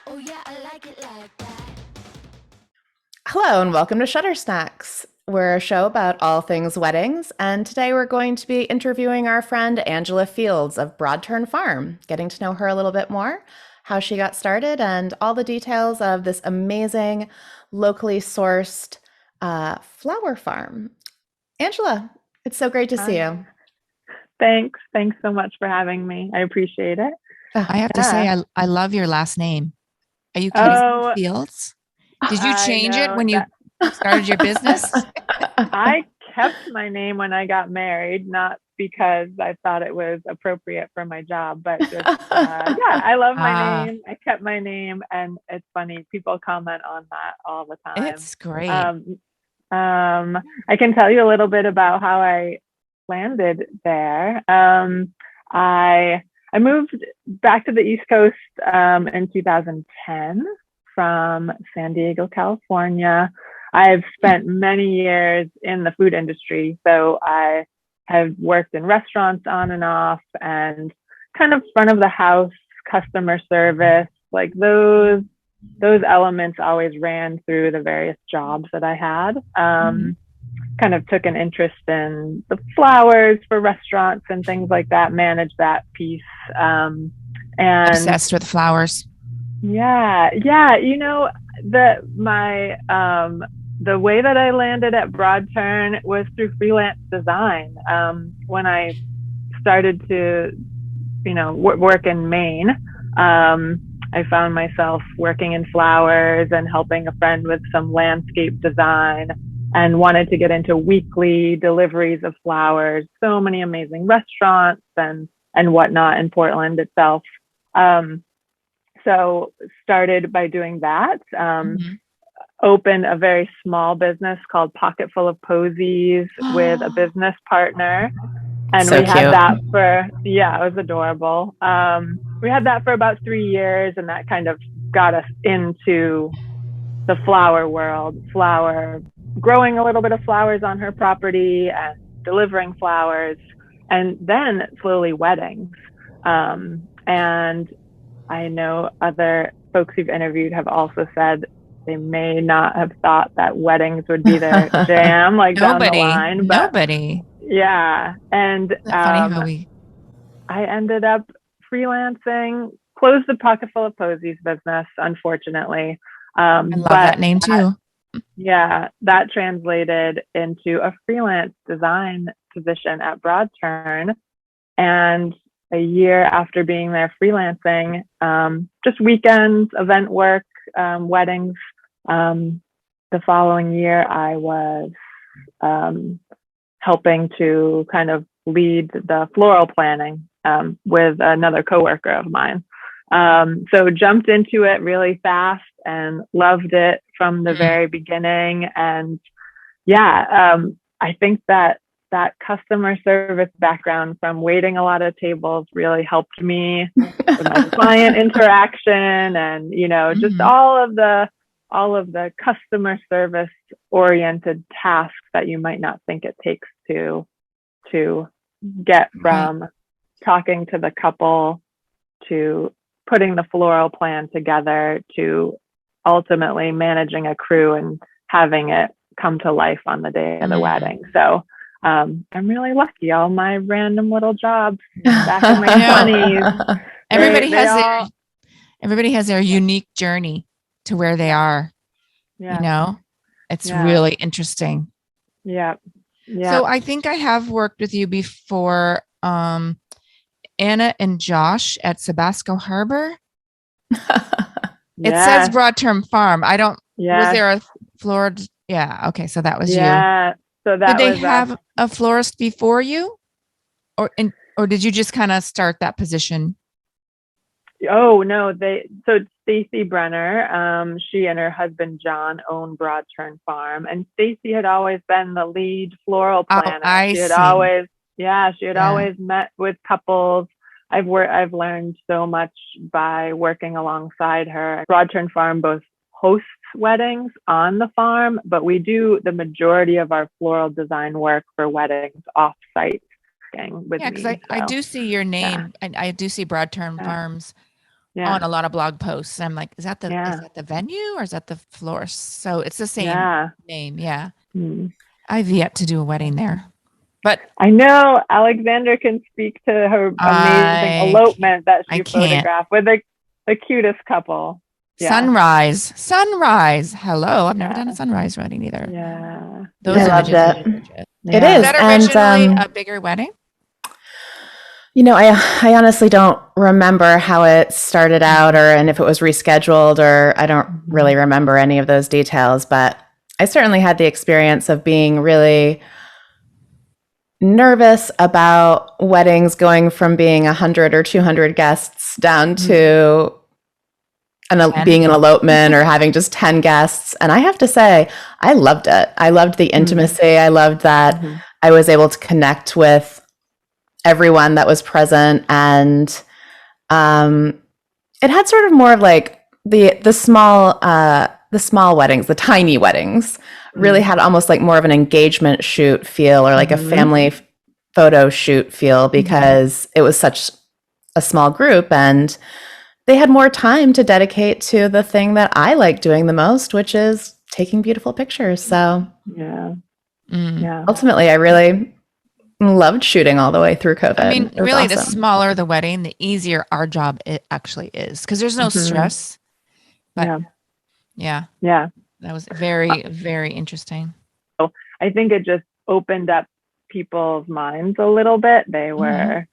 Oh yeah, I like it like that. Hello, and welcome to Shutter Snacks. We're a show about all things weddings, and today we're going to be interviewing our friend Angela Fields of Broadturn Farm, getting to know her a little bit more, how she got started, and all the details of this amazing, locally sourced flower farm. Angela, it's so great to see Hi. you. Thanks. Thanks so much for having me. I appreciate it. Oh, I have to say, Yeah. I love your last name. Are you kidding me, Oh, Fields? Did you I change it know when you that started your business? I kept my name when I got married, not because I thought it was appropriate for my job, but just, yeah, I love my Ah, name. I kept my name, and it's funny. People comment on that all the time. it's great. Um, I can tell you a little bit about how I landed there. I I moved back to the East Coast in 2010 from San Diego, California. I've spent many years in the food industry, so I have worked in restaurants on and off, and kind of front of the house customer service, like those elements always ran through the various jobs that I had. Mhm. Kind of took an interest in the flowers for restaurants and things like that, managed that piece. And Obsessed with flowers. yeah, yeah, the way that I landed at Broadturn was through freelance design. When I started to work in Maine. I found myself working in flowers and helping a friend with some landscape design, and wanted to get into weekly deliveries of flowers. So many amazing restaurants and whatnot in Portland itself. Um, so started by doing that. Mhm. Opened a very small business called Pocket Full of Posies with a business partner, and so we had cute. that for, yeah, it was adorable. We had that for about 3 years, and that kind of got us into the flower world. Flower growing a little bit of flowers on her property and delivering flowers, and then slowly weddings. And I know other folks who've interviewed have also said they may not have thought that weddings would be their jam, like down the Nobody, line, but nobody. yeah. And Isn't it funny how we I ended up freelancing, closed the Pocket Full of Posies business, unfortunately. I love But that name that, too. yeah, that translated into a freelance design position at Broadturn. And a year after being there freelancing, just weekends, event work, weddings. Um, the following year, I was um, helping to kind of lead the floral planning with another coworker of mine. So jumped into it really fast and loved it from the Mm. very beginning. And yeah, I think that customer service background from waiting a lot of tables really helped me with my client interaction, and just Mhm. all of the customer service oriented tasks that you might not think it takes to get Right. from talking to the couple to putting the floral plan together to ultimately managing a crew and having it come to life on the day of the Mm. wedding. So I'm really lucky. All my random little jobs back in my I know 20s, they everybody they has their all, everybody has their unique journey to where they yeah, are. You yeah, know, it's yeah, really interesting. yeah, yeah. So I think I have worked with you before, Anna and Josh at Sabasco Harbor. It says Yes, Broadterm Farm. I don't, was yes, there a Florida? Yeah. Okay. So that was you. yeah. So Did that they was us. have a florist before you, or did you just kind of start that position? Oh no, so Stacy Brenner, she and her husband John own Broadturn Farm, and Stacy had always been the lead floral Oh, planner. I see. She had Yeah. always met with couples. I've learned so much by working alongside her. Broadturn Farm both hosts weddings on the farm, but we do the majority of our floral design work for weddings off site with Yeah. Cause me. I So do see your yeah. name and I do see Broadterm Yeah. Farms on a lot of blog posts. I'm like, is that Yeah. is that the venue or is that the florist? So it's the same Yeah. name. Yeah. Mm. I've yet to do a wedding there, but I know Alexandra can speak to her amazing elopement that I she can't. photographed with the cutest couple. Yeah. Sunrise. Hello. I've never Yeah. done a sunrise wedding either. Yeah. Those I images loved are it. legit. It Yeah. is. Was that originally a bigger wedding? I honestly don't remember how it started out and if it was rescheduled, or I don't really remember any of those details, but I certainly had the experience of being really nervous about weddings going from being 100 or 200 guests down to being an elopement or having just 10 guests. And I have to say, I loved it. I loved the intimacy. I loved that I was able to connect with everyone that was present, and it had sort of more of like the small weddings, the tiny weddings, really had almost like more of an engagement shoot feel, or like a family photo shoot feel, because it was such a small group and they had more time to dedicate to the thing that I like doing the most, which is taking beautiful pictures. So Yeah. ultimately, I really loved shooting all the way through COVID. I mean, really, the awesome. smaller the wedding, the easier our job it actually is, because there's no stress. But yeah, that was very, very interesting. So I think it just opened up people's minds a little bit. They were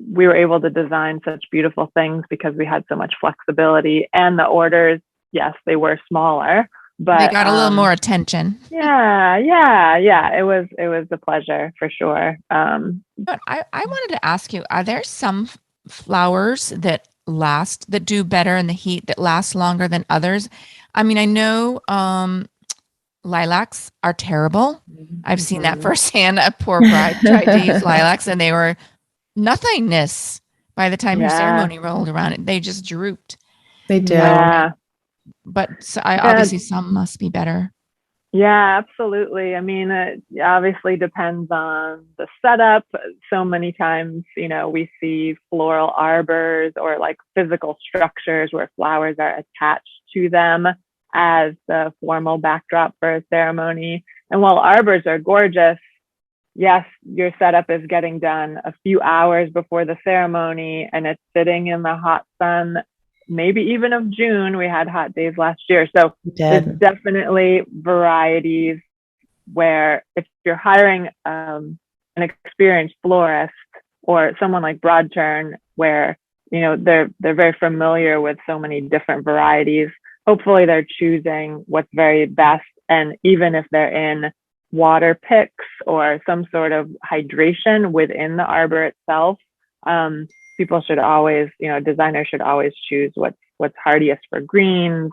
we were able to design such beautiful things because we had so much flexibility, and the orders, yes, they were smaller, but they got a little more attention. Yeah. It was a pleasure for sure. But I wanted to ask you, are there some flowers that do better in the heat, that last longer than others? I mean, I know lilacs are terrible. I've seen that firsthand. A poor bride tried to use lilacs and they were nothingness by the time your ceremony rolled around. They just drooped. They do. Yeah. But obviously some must be better. Yeah, absolutely. I mean, it obviously depends on the setup. So many times, we see floral arbors or like physical structures where flowers are attached to them as the formal backdrop for a ceremony. And while arbors are gorgeous, yes, your setup is getting done a few hours before the ceremony and it's sitting in the hot sun, maybe even of June. We had hot days last year. So there's definitely varieties where if you're hiring an experienced florist or someone like Broadturn, where, they're very familiar with so many different varieties, hopefully they're choosing what's very best. And even if they're in water picks or some sort of hydration within the arbor itself, people should always, designers should always choose what's hardiest for greens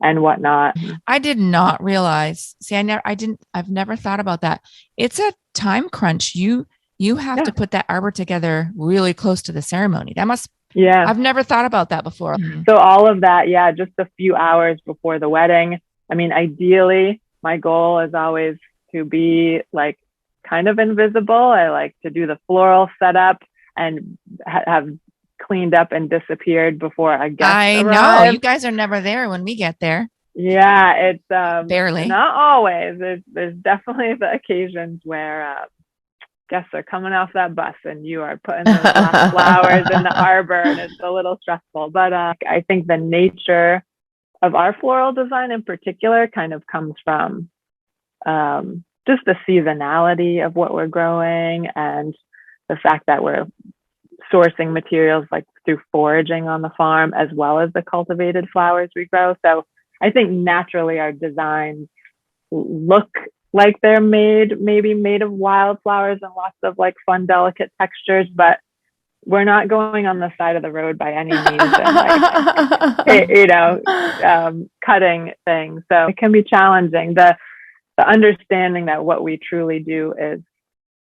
and whatnot. I did not realize. See, I've never thought about that. It's a time crunch. You have to put that arbor together really close to the ceremony. I've never thought about that before. So all of that, just a few hours before the wedding. I mean, ideally, my goal is always to be like kind of invisible. I like to do the floral setup and have cleaned up and disappeared before a guest arrives. Know you guys are never there when we get there. Yeah, it's barely, not always. There's definitely the occasions where guests are coming off that bus and you are putting those last flowers in the arbor, and it's a little stressful. But I think the nature of our floral design in particular kind of comes from just the seasonality of what we're growing and the fact that we're sourcing materials like through foraging on the farm, as well as the cultivated flowers we grow. So I think naturally our designs look like they're maybe made of wildflowers and lots of like fun, delicate textures, but we're not going on the side of the road by any means and like, cutting things. So it can be challenging. The understanding that what we truly do is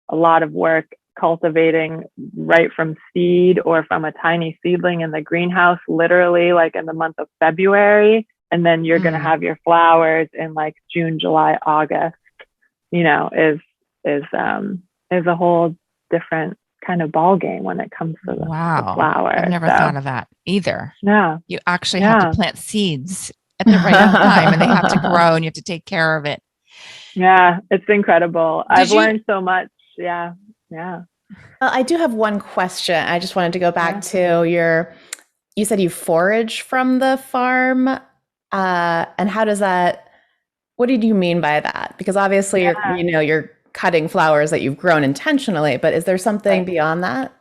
a lot of work cultivating right from seed or from a tiny seedling in the greenhouse, literally like in the month of February. And then you're going to have your flowers in like June, July, August, is a whole different kind of ball game when it comes to the flower. I've never thought of that either. Yeah. You actually have to plant seeds at the right time, and they have to grow, and you have to take care of it. Yeah, it's incredible. I've learned so much. Yeah. Yeah. Well, I do have one question. I just wanted to go back to you said you forage from the farm. And how does that, what did you mean by that? Because obviously you're cutting flowers that you've grown intentionally, but is there something beyond that?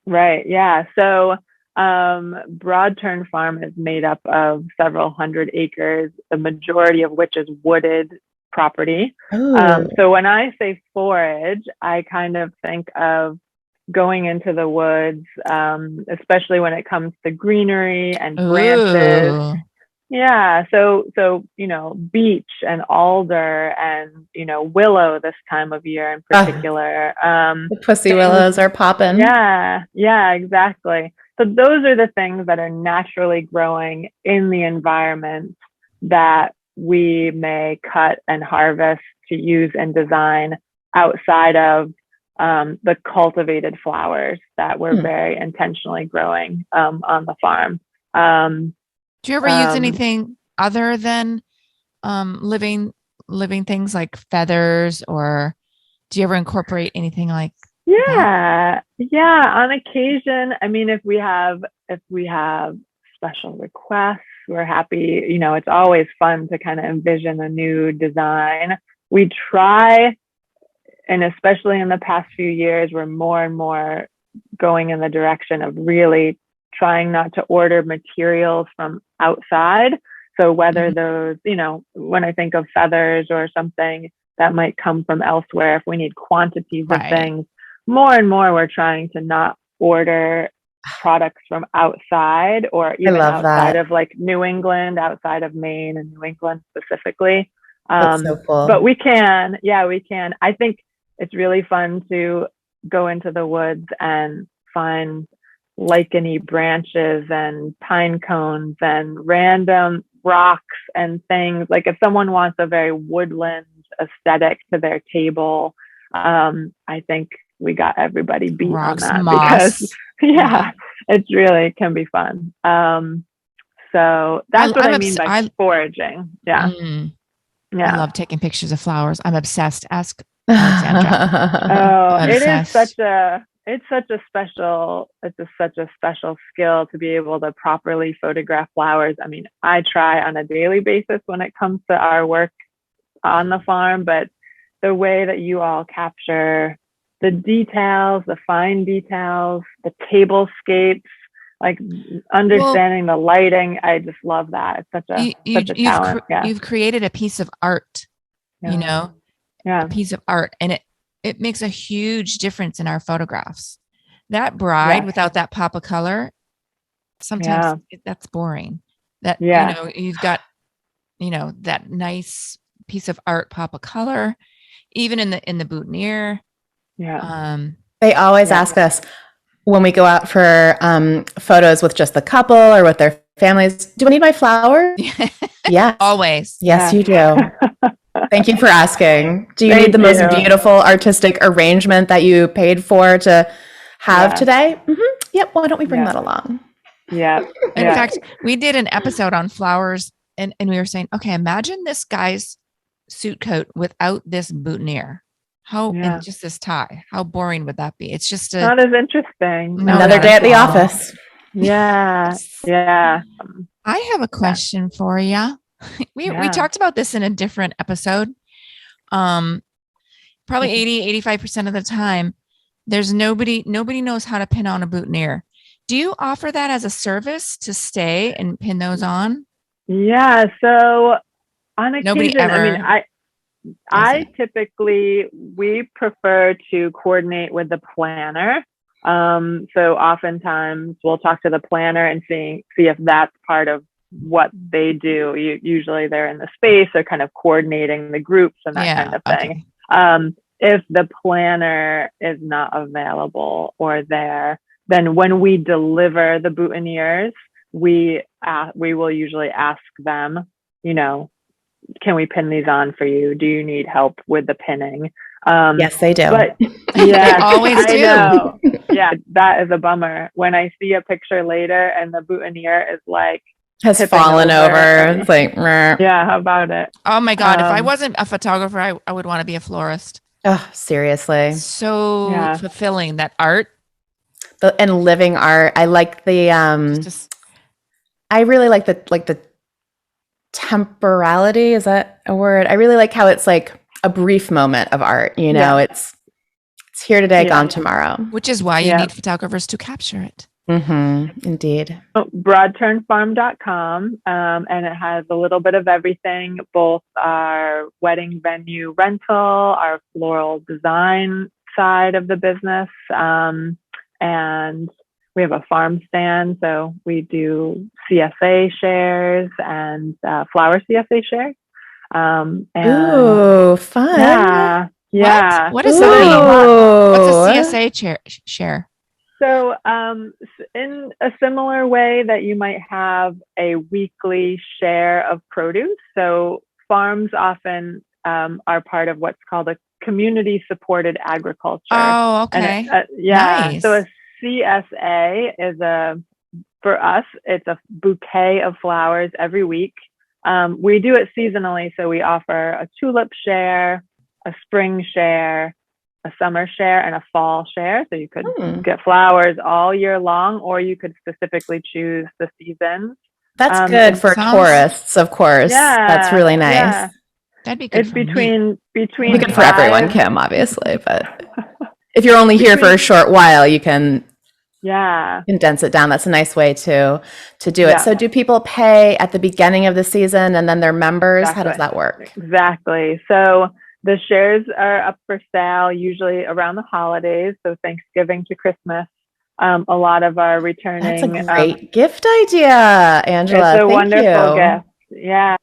Right. Yeah. So Broadturn Farm is made up of several hundred acres, the majority of which is wooded property. So when I say forage, I kind of think of going into the woods, especially when it comes to greenery and branches. Yeah. So, beech and alder and, willow this time of year in particular. The pussy willows are popping. Yeah. Yeah, exactly. So those are the things that are naturally growing in the environment that we may cut and harvest to use and design outside of the cultivated flowers that we're very intentionally growing on the farm. Do you ever use anything other than living things like feathers, or do you ever incorporate anything like that? Yeah, on occasion. I mean, if we have special requests, we're happy. It's always fun to kind of envision a new design. We try, and especially in the past few years, we're more and more going in the direction of really trying not to order materials from outside. So whether those, when I think of feathers or something that might come from elsewhere, if we need quantities of things, more and more we're trying to not order products from outside, or even outside of like New England, outside of Maine and New England specifically. That's so cool. But we can. I think it's really fun to go into the woods and find licheny branches and pine cones and random rocks and things. Like if someone wants a very woodland aesthetic to their table, I think we got everybody beat rocks, on that moss. because it really can be fun. So that's what I mean by foraging. Yeah. I love taking pictures of flowers. I'm obsessed. Ask Alexandra. It's such a special skill to be able to properly photograph flowers. I mean, I try on a daily basis when it comes to our work on the farm, but the way that you all capture the details, the fine details, the tablescapes, like understanding the lighting, I just love that. It's such a talent. You've created a piece of art, a piece of art, and it makes a huge difference in our photographs. That bride without that pop of color, sometimes that's boring. That, you've got, that nice piece of art pop of color, even in the boutonniere. Yeah. They always ask us when we go out for photos with just the couple or with their families, do I need my flowers? Yeah. Always. Yes, you do. Thank you for asking. Do you need the most beautiful artistic arrangement that you paid for to have today? Mm-hmm. Yep. Why don't we bring that along? Yeah. In fact, we did an episode on flowers, and we were saying, okay, imagine this guy's suit coat without this boutonniere. And just this tie. How boring would that be? It's just not as interesting. Another day at the office. Yeah. Yeah. I have a question for you. We talked about this in a different episode. Probably 80-85% of the time, there's nobody knows how to pin on a boutonniere. Do you offer that as a service to stay and pin those on? Yeah. So on occasion, I typically, we prefer to coordinate with the planner. So oftentimes we'll talk to the planner and see if that's part of what they do. Usually they're in the space, they're kind of coordinating the groups and that kind of thing. Okay. If the planner is not available or there, then when we deliver the boutonnieres, we will usually ask them, can we pin these on for you? Do you need help with the pinning? Yes, they do. But yeah, they always do. Know. Yeah, that is a bummer. When I see a picture later and the boutonniere is like has fallen over. It's like, meh. Yeah, how about it? Oh my God. If I wasn't a photographer, I would want to be a florist. Oh, seriously. So fulfilling, that art. And living art. I like the, I really like the temporality. Is that a word? I really like how it's like a brief moment of art. You know, it's here today, gone tomorrow. Which is why you need photographers to capture it. Mm-hmm. Indeed. Broadturnfarm.com, and it has a little bit of everything, both our wedding venue rental, our floral design side of the business, and we have a farm stand, so we do CSA shares and flower CSA shares. Ooh, fun! Yeah. What is that? What's a CSA share? So, in a similar way that you might have a weekly share of produce, so farms often are part of what's called a community-supported agriculture. Oh, okay. Nice. So a CSA is for us, it's a bouquet of flowers every week. We do it seasonally, so we offer a tulip share, a spring share, a summer share, and a fall share. So you could get flowers all year long, or you could specifically choose the seasons. That's good for tourists, of course. Yeah, that's really nice. Yeah. That'd be good. It's between good for everyone, Kim, obviously. But if you're only here for a short while, you can condense it down. That's a nice way to do it. So do people pay at the beginning of the season and then they're members? Exactly. How does that work? Exactly. So the shares are up for sale usually around the holidays, so Thanksgiving to Christmas. A lot of our returning. That's a great gift idea, Angela. It's a wonderful gift. Yeah.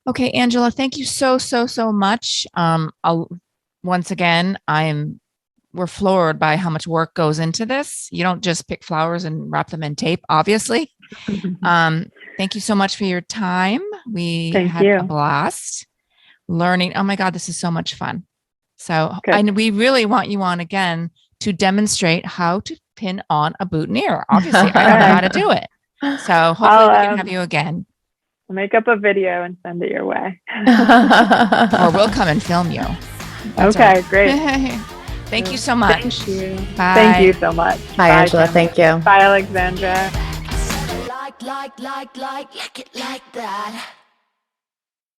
Okay, Angela, thank you so much. Once again, we're floored by how much work goes into this. You don't just pick flowers and wrap them in tape, obviously. Thank you so much for your time. We had a blast learning. Oh my God, this is so much fun. So, and we really want you on again to demonstrate how to pin on a boutonniere. Obviously, I don't know how to do it. So hopefully we can have you again. I'll make up a video and send it your way. Or we'll come and film you. Okay, great. Thank you so much. Thank you. Bye. Thank you so much. Bye, Angela. Kim. Thank you. Bye, Alexandra. Like it like that.